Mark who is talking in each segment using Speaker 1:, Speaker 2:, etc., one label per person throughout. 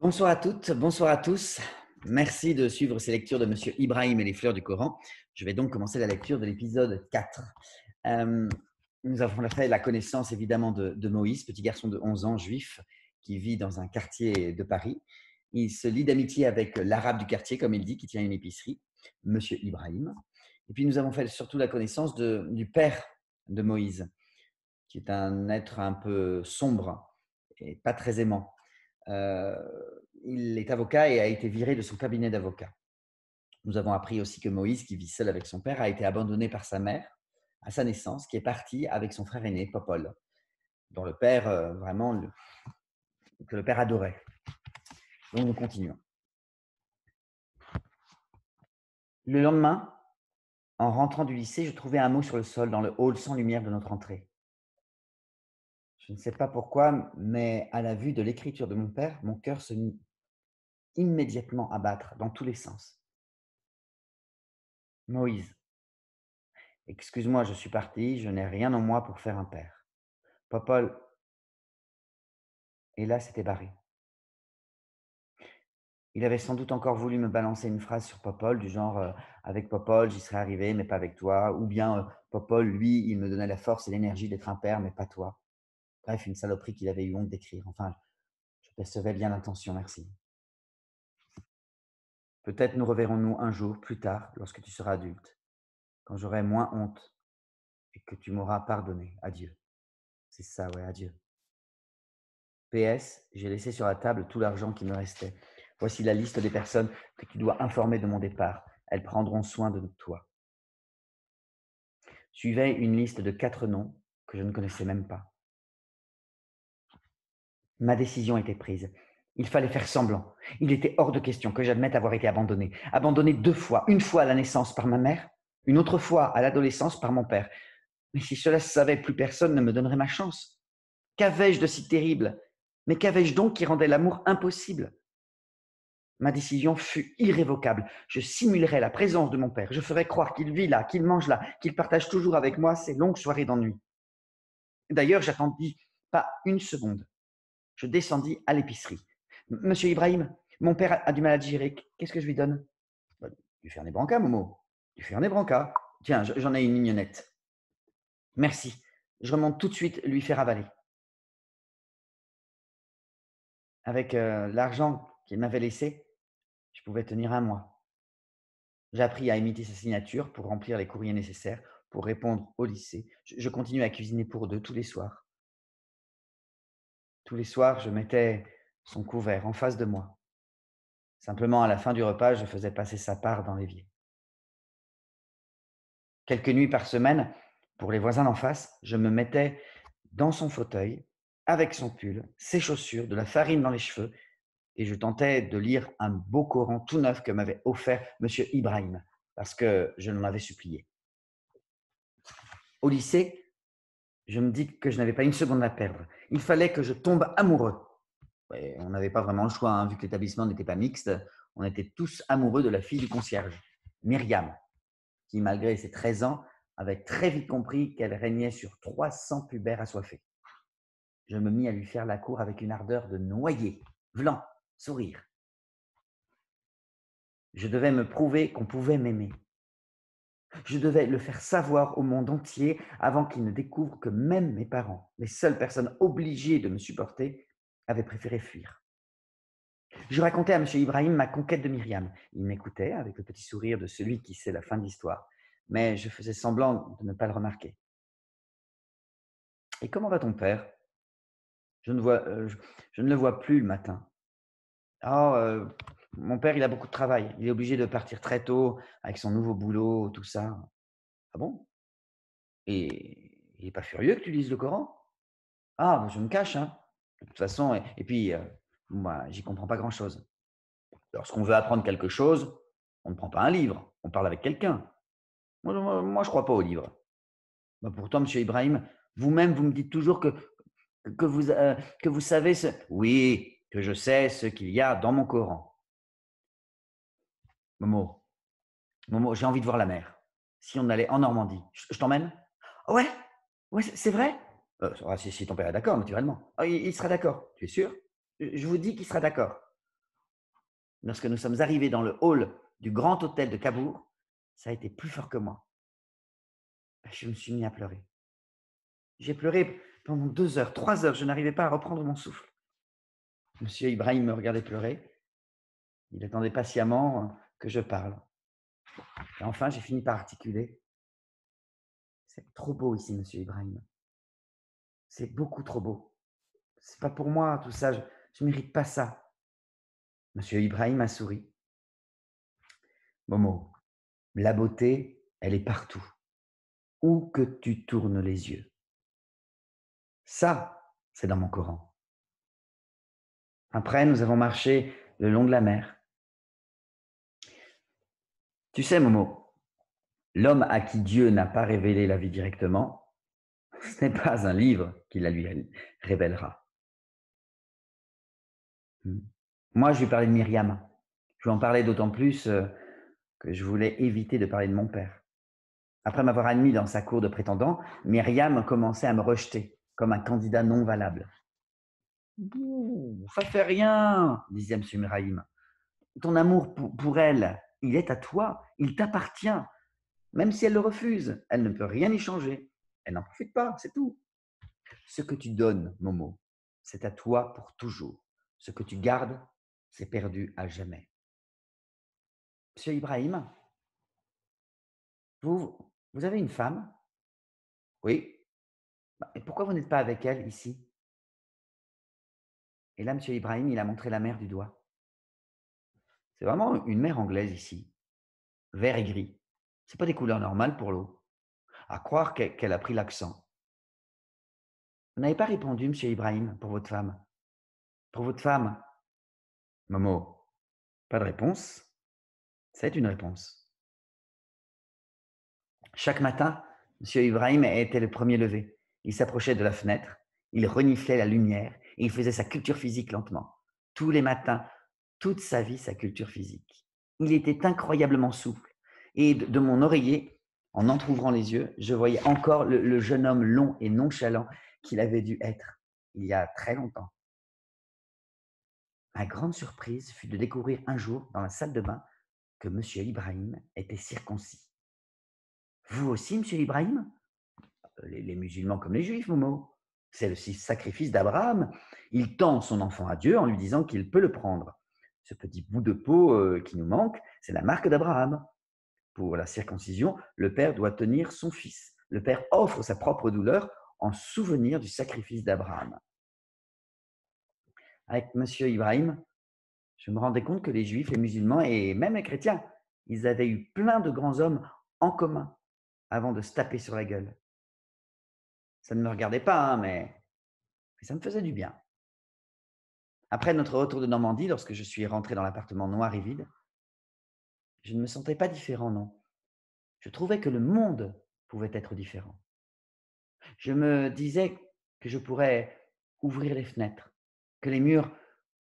Speaker 1: Bonsoir à toutes, bonsoir à tous. Merci de suivre ces lectures de Monsieur Ibrahim et les fleurs du Coran. Je vais donc commencer la lecture de l'épisode 4. Euh, nous avons fait la connaissance évidemment de Moïse, petit garçon de 11 ans, juif, qui vit dans un quartier de Paris. Il se lie d'amitié avec l'arabe du quartier, comme il dit, qui tient une épicerie, Monsieur Ibrahim. Et puis nous avons fait surtout la connaissance du père de Moïse, qui est un être un peu sombre et pas très aimant. Euh, il est avocat et a été viré de son cabinet d'avocat. Nous avons appris aussi que Moïse, qui vit seul avec son père, a été abandonné par sa mère à sa naissance, qui est parti avec son frère aîné, Popol, dont le père, que le père adorait. Donc nous continuons. Le lendemain, en rentrant du lycée, je trouvais un mot sur le sol dans le hall sans lumière de notre entrée. Je ne sais pas pourquoi, mais à la vue de l'écriture de mon père, mon cœur se mit immédiatement à battre dans tous les sens. Moïse. Excuse-moi, je suis parti, je n'ai rien en moi pour faire un père. Popol, et là, s'était barré. Il avait sans doute encore voulu me balancer une phrase sur Popol, du genre avec Popol, j'y serais arrivé, mais pas avec toi. Ou bien Popol, lui, il me donnait la force et l'énergie d'être un père, mais pas toi. Bref, une saloperie qu'il avait eu honte d'écrire. Enfin, je percevais bien l'intention, merci. Peut-être nous reverrons-nous un jour, plus tard, lorsque tu seras adulte, quand j'aurai moins honte et que tu m'auras pardonné. Adieu. C'est ça, ouais, adieu. PS, j'ai laissé sur la table tout l'argent qui me restait. Voici la liste des personnes que tu dois informer de mon départ. Elles prendront soin de toi. Suivait une liste de 4 noms que je ne connaissais même pas. Ma décision était prise. Il fallait faire semblant. Il était hors de question que j'admette avoir été abandonné. Abandonné 2 fois. Une fois à la naissance par ma mère, une autre fois à l'adolescence par mon père. Mais si cela se savait, plus personne ne me donnerait ma chance. Qu'avais-je de si terrible? Mais qu'avais-je donc qui rendait l'amour impossible? Ma décision fut irrévocable. Je simulerais la présence de mon père. Je ferais croire qu'il vit là, qu'il mange là, qu'il partage toujours avec moi ces longues soirées d'ennui. D'ailleurs, j'attendis pas une seconde. Je descendis à l'épicerie. Monsieur Ibrahim, mon père a du mal à digérer. Qu'est-ce que je lui donne? Du Fernet Branca, Momo. Du Fernet Branca. Tiens, j'en ai une mignonnette. Merci. Je remonte tout de suite lui faire avaler. Avec l'argent qu'il m'avait laissé, je pouvais tenir un mois. J'ai appris à imiter sa signature pour remplir les courriers nécessaires, pour répondre au lycée. Je continuais à cuisiner pour 2 tous les soirs. Tous les soirs, je mettais son couvert en face de moi. Simplement, à la fin du repas, je faisais passer sa part dans l'évier. Quelques nuits par semaine, pour les voisins d'en face, je me mettais dans son fauteuil, avec son pull, ses chaussures, de la farine dans les cheveux, et je tentais de lire un beau Coran tout neuf que m'avait offert Monsieur Ibrahim, parce que je l'en avais supplié. Au lycée, je me dis que je n'avais pas une seconde à perdre. Il fallait que je tombe amoureux. Et on n'avait pas vraiment le choix, hein, vu que l'établissement n'était pas mixte. On était tous amoureux de la fille du concierge, Myriam, qui, malgré ses 13 ans, avait très vite compris qu'elle régnait sur 300 pubères assoiffés. Je me mis à lui faire la cour avec une ardeur de noyer, vlan, sourire. Je devais me prouver qu'on pouvait m'aimer. Je devais le faire savoir au monde entier avant qu'il ne découvre que même mes parents, les seules personnes obligées de me supporter, avaient préféré fuir. Je racontais à M. Ibrahim ma conquête de Myriam. Il m'écoutait avec le petit sourire de celui qui sait la fin de l'histoire, mais je faisais semblant de ne pas le remarquer. Et comment va ton père? Je ne le vois plus le matin. Oh, mon père, il a beaucoup de travail. Il est obligé de partir très tôt avec son nouveau boulot, tout ça. Ah bon? Et il n'est pas furieux que tu lises le Coran? Ah, bah, je me cache, hein. De toute façon, et puis, moi, j'y comprends pas grand-chose. Lorsqu'on veut apprendre quelque chose, on ne prend pas un livre, on parle avec quelqu'un. Moi, je crois pas aux livres. Bah, pourtant, monsieur Ibrahim, vous-même, vous me dites toujours que vous savez ce… Oui, que je sais ce qu'il y a dans mon Coran. Momo, Momo, j'ai envie de voir la mer. Si on allait en Normandie, je t'emmène? Ouais, ouais, c'est vrai? Si ton père est d'accord, naturellement. Ah, il sera d'accord. Tu es sûr? Je vous dis qu'il sera d'accord. lorsque nous sommes arrivés dans le hall du grand hôtel de Cabourg, ça a été plus fort que moi. Je me suis mis à pleurer. J'ai pleuré pendant 2 heures, 3 heures, je n'arrivais pas à reprendre mon souffle. Monsieur Ibrahim me regardait pleurer. Il attendait patiemment que je parle. Et enfin, j'ai fini par articuler. C'est trop beau ici, monsieur Ibrahim. C'est beaucoup trop beau. C'est pas pour moi tout ça, je mérite pas ça. Monsieur Ibrahim a souri. Momo, la beauté, elle est partout, où que tu tournes les yeux. Ça, c'est dans mon Coran. Après, nous avons marché le long de la mer. Tu sais, Momo, l'homme à qui Dieu n'a pas révélé la vie directement, ce n'est pas un livre qui la lui révélera. Moi, je lui parlais de Myriam. Je lui en parlais d'autant plus que je voulais éviter de parler de mon père. Après m'avoir admis dans sa cour de prétendants, Myriam commençait à me rejeter comme un candidat non valable. Ça fait rien, disait M. Ibrahim. Ton amour pour elle, il est à toi, il t'appartient. Même si elle le refuse, elle ne peut rien y changer. Elle n'en profite pas, c'est tout. Ce que tu donnes, Momo, c'est à toi pour toujours. Ce que tu gardes, c'est perdu à jamais. Monsieur Ibrahim, vous avez une femme? Oui. Et pourquoi vous n'êtes pas avec elle ici? Et là, monsieur Ibrahim, il a montré la mer du doigt. C'est vraiment une mer anglaise ici, vert et gris. Ce pas des couleurs normales pour l'eau. À croire qu'elle a pris l'accent. Vous n'avez pas répondu, monsieur Ibrahim, pour votre femme. Pour votre femme. Momo, pas de réponse. C'est une réponse. Chaque matin, monsieur Ibrahim était le premier levé. Il s'approchait de la fenêtre, il reniflait la lumière et il faisait sa culture physique lentement. Tous les matins, toute sa vie, sa culture physique. Il était incroyablement souple. Et de mon oreiller, en entr'ouvrant les yeux, je voyais encore le jeune homme long et nonchalant qu'il avait dû être il y a très longtemps. Ma grande surprise fut de découvrir un jour, dans la salle de bain, que M. Ibrahim était circoncis. Vous aussi, M. Ibrahim? Les musulmans comme les juifs, Momo. C'est le sacrifice d'Abraham. Il tend son enfant à Dieu en lui disant qu'il peut le prendre. Ce petit bout de peau qui nous manque, c'est la marque d'Abraham. Pour la circoncision, le père doit tenir son fils. Le père offre sa propre douleur en souvenir du sacrifice d'Abraham. Avec M. Ibrahim, je me rendais compte que les juifs, les musulmans et même les chrétiens, ils avaient eu plein de grands hommes en commun avant de se taper sur la gueule. Ça ne me regardait pas, hein, mais ça me faisait du bien. Après notre retour de Normandie, lorsque je suis rentré dans l'appartement noir et vide, je ne me sentais pas différent, non. Je trouvais que le monde pouvait être différent. Je me disais que je pourrais ouvrir les fenêtres, que les murs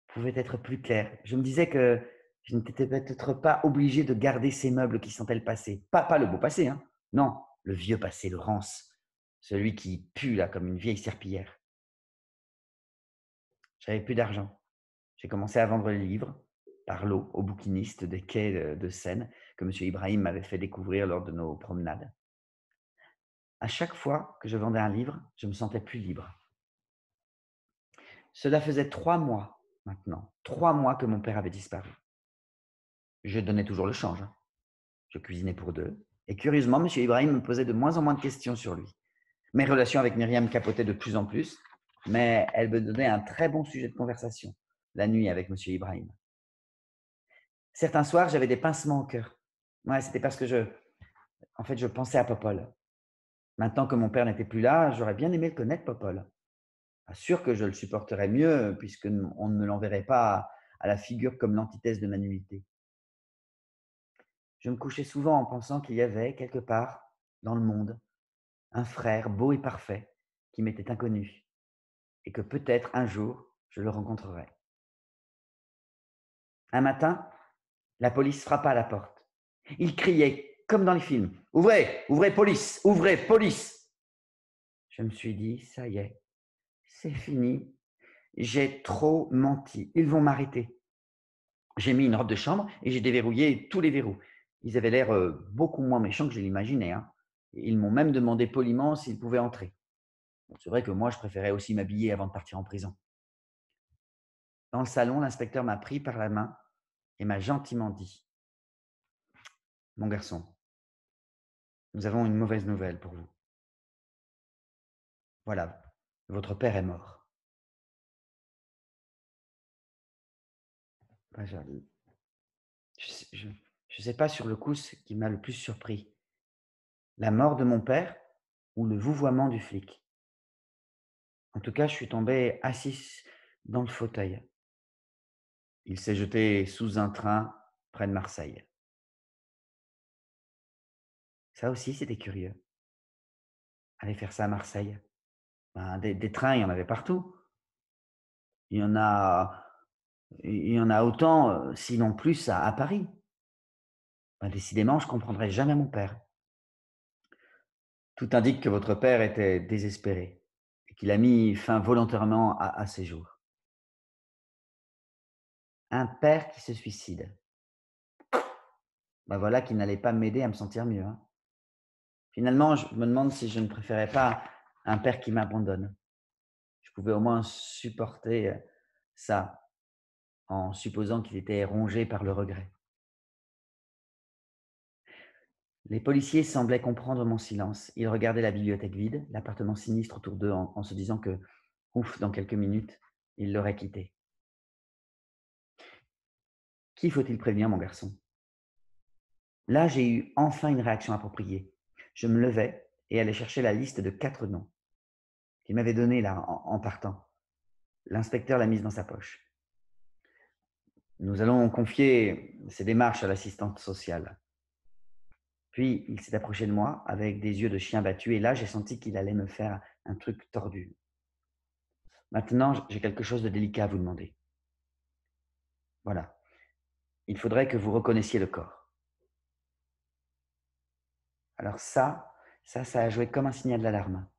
Speaker 1: pouvaient être plus clairs. Je me disais que je n'étais peut-être pas obligé de garder ces meubles qui sentaient le passé. Pas le beau passé, hein. Non, le vieux passé, le rance, celui qui pue là comme une vieille serpillière. J'avais plus d'argent. J'ai commencé à vendre les livres par lot aux bouquinistes des quais de Seine que M. Ibrahim m'avait fait découvrir lors de nos promenades. À chaque fois que je vendais un livre, je me sentais plus libre. Cela faisait 3 mois maintenant, 3 mois que mon père avait disparu. Je donnais toujours le change. Je cuisinais pour deux. Et curieusement, M. Ibrahim me posait de moins en moins de questions sur lui. Mes relations avec Myriam capotaient de plus en plus, mais elle me donnait un très bon sujet de conversation, la nuit avec M. Ibrahim. Certains soirs, j'avais des pincements au cœur. Ouais, c'était parce que je pensais à Popol. Maintenant que mon père n'était plus là, j'aurais bien aimé le connaître, Popol. Sûr que je le supporterais mieux, puisqu'on ne me l'enverrait pas à la figure comme l'antithèse de ma nullité. Je me couchais souvent en pensant qu'il y avait, quelque part, dans le monde, un frère beau et parfait qui m'était inconnu, et que peut-être un jour, je le rencontrerais. Un matin, la police frappa à la porte. Il criait, comme dans les films, « Ouvrez, ouvrez, police, ouvrez, police !» Je me suis dit, ça y est, c'est fini, j'ai trop menti, ils vont m'arrêter. J'ai mis une robe de chambre et j'ai déverrouillé tous les verrous. Ils avaient l'air beaucoup moins méchants que je l'imaginais, hein. Ils m'ont même demandé poliment s'ils pouvaient entrer. Bon, c'est vrai que moi, je préférais aussi m'habiller avant de partir en prison. Dans le salon, l'inspecteur m'a pris par la main et m'a gentiment dit: «Mon garçon, nous avons une mauvaise nouvelle pour vous. Voilà, votre père est mort.» Bah, je sais pas sur le coup ce qui m'a le plus surpris, la mort de mon père ou le vouvoiement du flic. En tout cas, je suis tombé assis dans le fauteuil. Il s'est jeté sous un train près de Marseille. Ça aussi, c'était curieux, aller faire ça à Marseille. Ben, des trains, il y en avait partout. Il y en a il y en a autant, sinon plus à Paris. Ben, décidément, je ne comprendrai jamais mon père. Tout indique que votre père était désespéré et qu'il a mis fin volontairement à ses jours. Un père qui se suicide. Ben voilà qui n'allait pas m'aider à me sentir mieux, hein. Finalement, je me demande si je ne préférais pas un père qui m'abandonne. Je pouvais au moins supporter, ça, en supposant qu'il était rongé par le regret. Les policiers semblaient comprendre mon silence. Ils regardaient la bibliothèque vide, l'appartement sinistre autour d'eux en se disant que, ouf, dans quelques minutes, ils l'auraient quitté. Qui faut-il prévenir, mon garçon? Là, j'ai eu enfin une réaction appropriée. Je me levai et allai chercher la liste de 4 noms qu'il m'avait donnée là en partant. L'inspecteur l'a mise dans sa poche. Nous allons confier ces démarches à l'assistante sociale. Puis, il s'est approché de moi avec des yeux de chien battu et là, j'ai senti qu'il allait me faire un truc tordu. Maintenant, j'ai quelque chose de délicat à vous demander. Voilà. Il faudrait que vous reconnaissiez le corps. Alors ça a joué comme un signal d'alarme.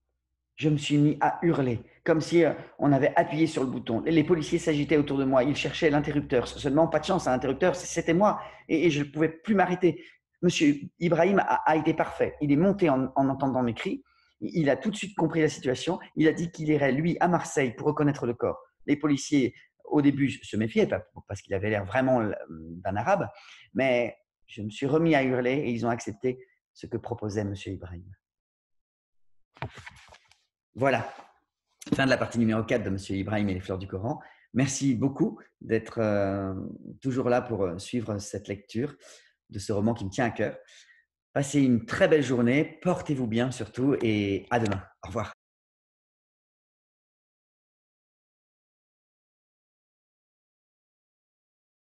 Speaker 1: Je me suis mis à hurler, comme si on avait appuyé sur le bouton. Les policiers s'agitaient autour de moi, ils cherchaient l'interrupteur. Seulement, pas de chance, un interrupteur, c'était moi, et je ne pouvais plus m'arrêter. Monsieur Ibrahim a été parfait. Il est monté en entendant mes cris. Il a tout de suite compris la situation. Il a dit qu'il irait, lui, à Marseille pour reconnaître le corps. Les policiers, au début, se méfiaient, parce qu'il avait l'air vraiment d'un arabe, mais je me suis remis à hurler et ils ont accepté ce que proposait monsieur Ibrahim. Voilà, fin de la partie numéro 4 de monsieur Ibrahim et les fleurs du Coran. Merci beaucoup d'être toujours là pour suivre cette lecture de ce roman qui me tient à cœur. Passez une très belle journée, portez-vous bien surtout et à demain. Au revoir.